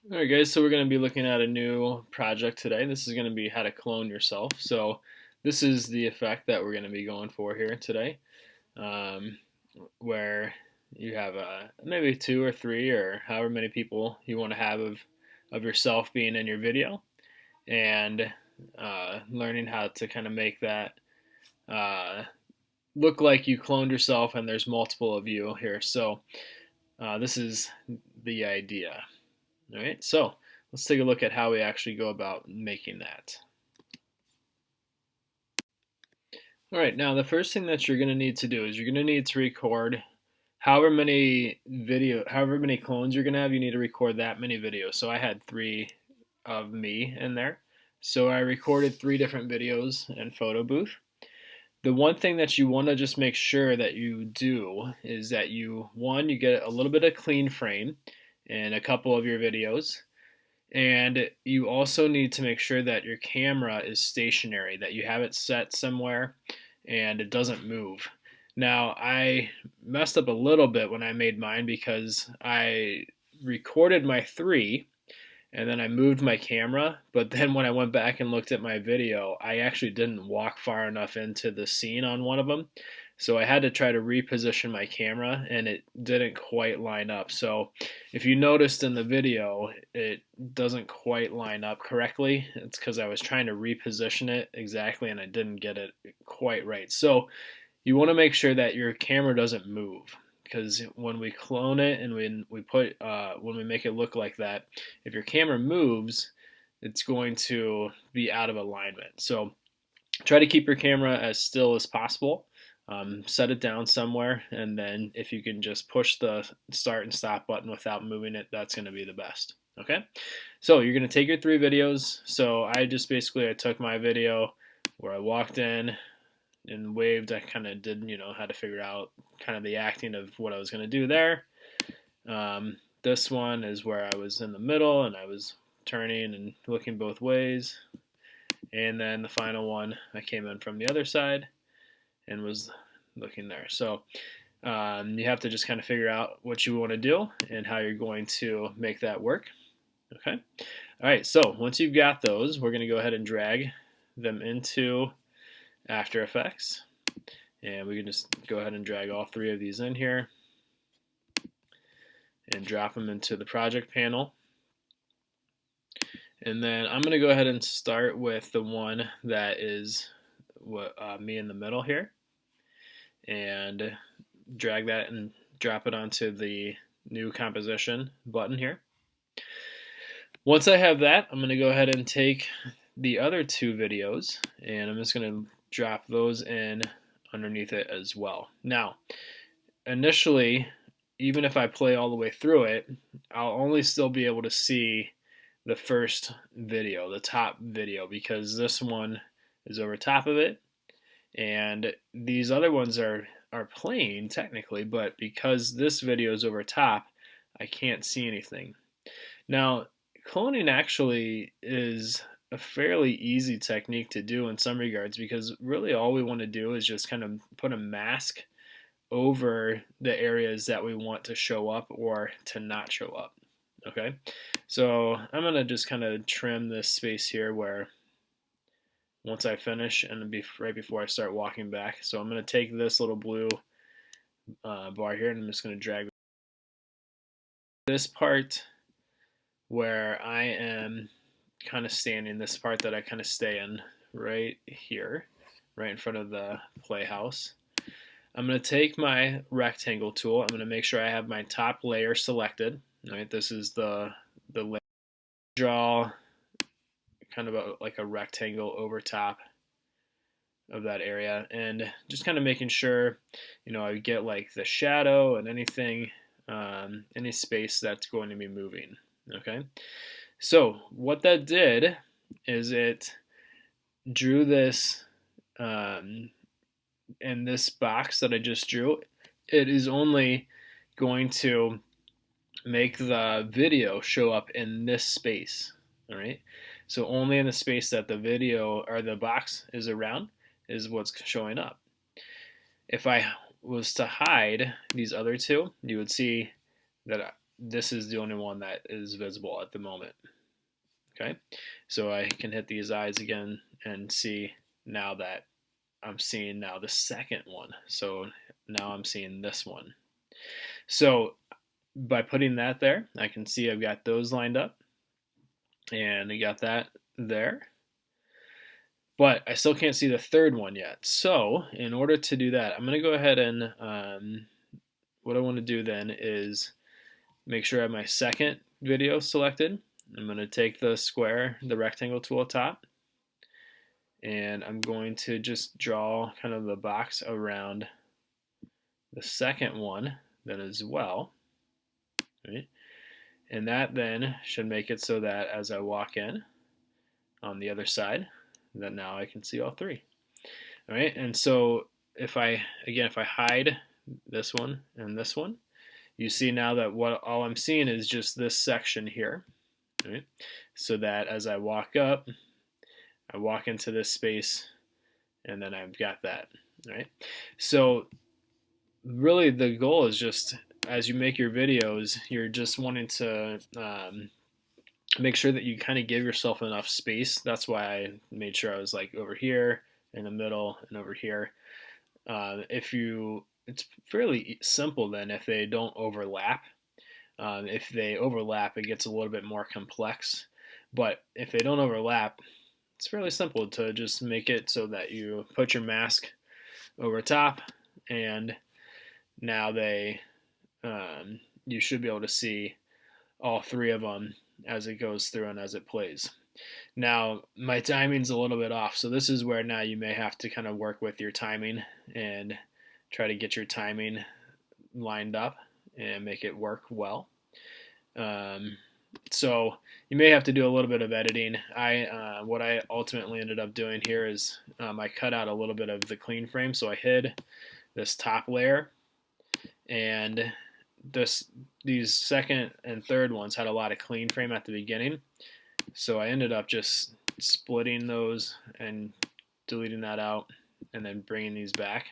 Alright guys, so we're going to be looking at a new project today. This is going to be how to clone yourself. So this is the effect that we're going to be going for here today, um, where you have maybe two or three or however many people you want to have of yourself being in your video, and learning how to kind of make that uh, look like you cloned yourself and there's multiple of you here. So this is the idea. All right, so let's take a look at how we actually go about making that. All right, now the first thing that you're going to need to do is you're going to need to record however many clones you're going to have. You need to record that many videos. So I had 3 of me in there. So I recorded 3 different videos in Photo Booth. The one thing that you want to just make sure that you do is that you get a little bit of clean frame in a couple of your videos. And you also need to make sure that your camera is stationary, that you have it set somewhere and it doesn't move. Now, I messed up a little bit when I made mine because I recorded my 3 and then I moved my camera, but then when I went back and looked at my video, I actually didn't walk far enough into the scene on one of them. So I had to try to reposition my camera and it didn't quite line up. So if you noticed in the video, it doesn't quite line up correctly. It's because I was trying to reposition it exactly and I didn't get it quite right. So you want to make sure that your camera doesn't move, because when we clone it and when we make it look like that, if your camera moves, it's going to be out of alignment. So try to keep your camera as still as possible. Set it down somewhere, and then if you can just push the start and stop button without moving it, that's going to be the best. Okay, so you're going to take your 3 videos. So I took my video where I walked in and waved. I kind of did, had to figure out kind of the acting of what I was going to do there. This one is where I was in the middle and I was turning and looking both ways. And then the final one, I came in from the other side and was looking there. So you have to just kind of figure out what you want to do and how you're going to make that work. Okay. All right. So once you've got those, we're going to go ahead and drag them into After Effects. And we can just go ahead and drag all 3 of these in here and drop them into the project panel. And then I'm going to go ahead and start with the one that is me in the middle here, and drag that and drop it onto the new composition button here. Once I have that, I'm going to go ahead and take the other 2 videos and I'm just going to drop those in underneath it as well. Now, initially, even if I play all the way through it, I'll only still be able to see the first video, the top video, because this one is over top of it, and these other ones are playing technically, but because this video is over top, I can't see anything. Now, cloning actually is a fairly easy technique to do in some regards, because really all we want to do is just kind of put a mask over the areas that we want to show up or to not show up. Okay, so I'm going to just kind of trim this space here where once I finish and right before I start walking back. So I'm going to take this little blue bar here and I'm just going to drag this part where I am kind of standing, this part that I kind of stay in right here, right in front of the playhouse. I'm going to take my rectangle tool. I'm going to make sure I have my top layer selected. Right, this is the layer. Draw kind of like a rectangle over top of that area, and just kind of making sure, I get like the shadow and anything, any space that's going to be moving. Okay, so what that did is it drew this in this box that I just drew. It is only going to make the video show up in this space. All right, so only in the space that the video or the box is around is what's showing up. If I was to hide these other 2, you would see that this is the only one that is visible at the moment. Okay, so I can hit these eyes again and see now that I'm seeing now the second one. So now I'm seeing this one. So by putting that there, I can see I've got those lined up, and I got that there. But I still can't see the third one yet. So in order to do that, I'm going to go ahead and what I want to do then is make sure I have my second video selected. I'm going to take the square, the rectangle tool top, and I'm going to just draw kind of the box around the second one then as well. Right? And that then should make it so that as I walk in on the other side, that now I can see all three. All right, and so if I hide this one and this one, you see now that all I'm seeing is just this section here. Right? So that as I walk up, I walk into this space, and then I've got that. Right? So really the goal is just, as you make your videos, you're just wanting to make sure that you kind of give yourself enough space. That's why I made sure I was like over here, in the middle, and over here. It's fairly simple then if they don't overlap. If they overlap, it gets a little bit more complex. But if they don't overlap, it's fairly simple to just make it so that you put your mask over top, and now you should be able to see all three of them as it goes through and as it plays. Now, my timing's a little bit off, so this is where now you may have to kind of work with your timing and try to get your timing lined up and make it work well. So you may have to do a little bit of editing. What I ultimately ended up doing here is I cut out a little bit of the clean frame, so I hid this top layer, and these second and third ones had a lot of clean frame at the beginning, so I ended up just splitting those and deleting that out, and then bringing these back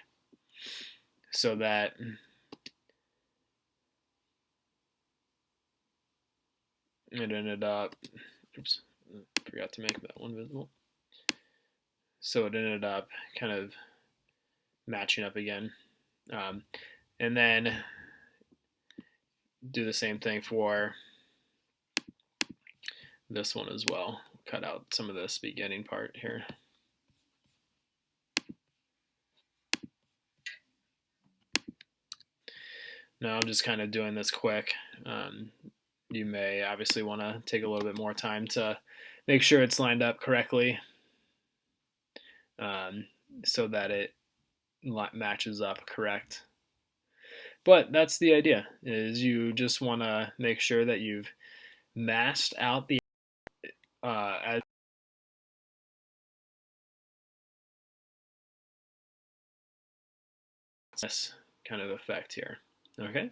so that it ended up, oops, forgot to make that one visible. So it ended up kind of matching up again. And then do the same thing for this one as well. Cut out some of this beginning part here. Now I'm just kind of doing this quick. You may obviously want to take a little bit more time to make sure it's lined up correctly, so that it matches up correct. But that's the idea, is you just want to make sure that you've masked out the this kind of effect here. Okay,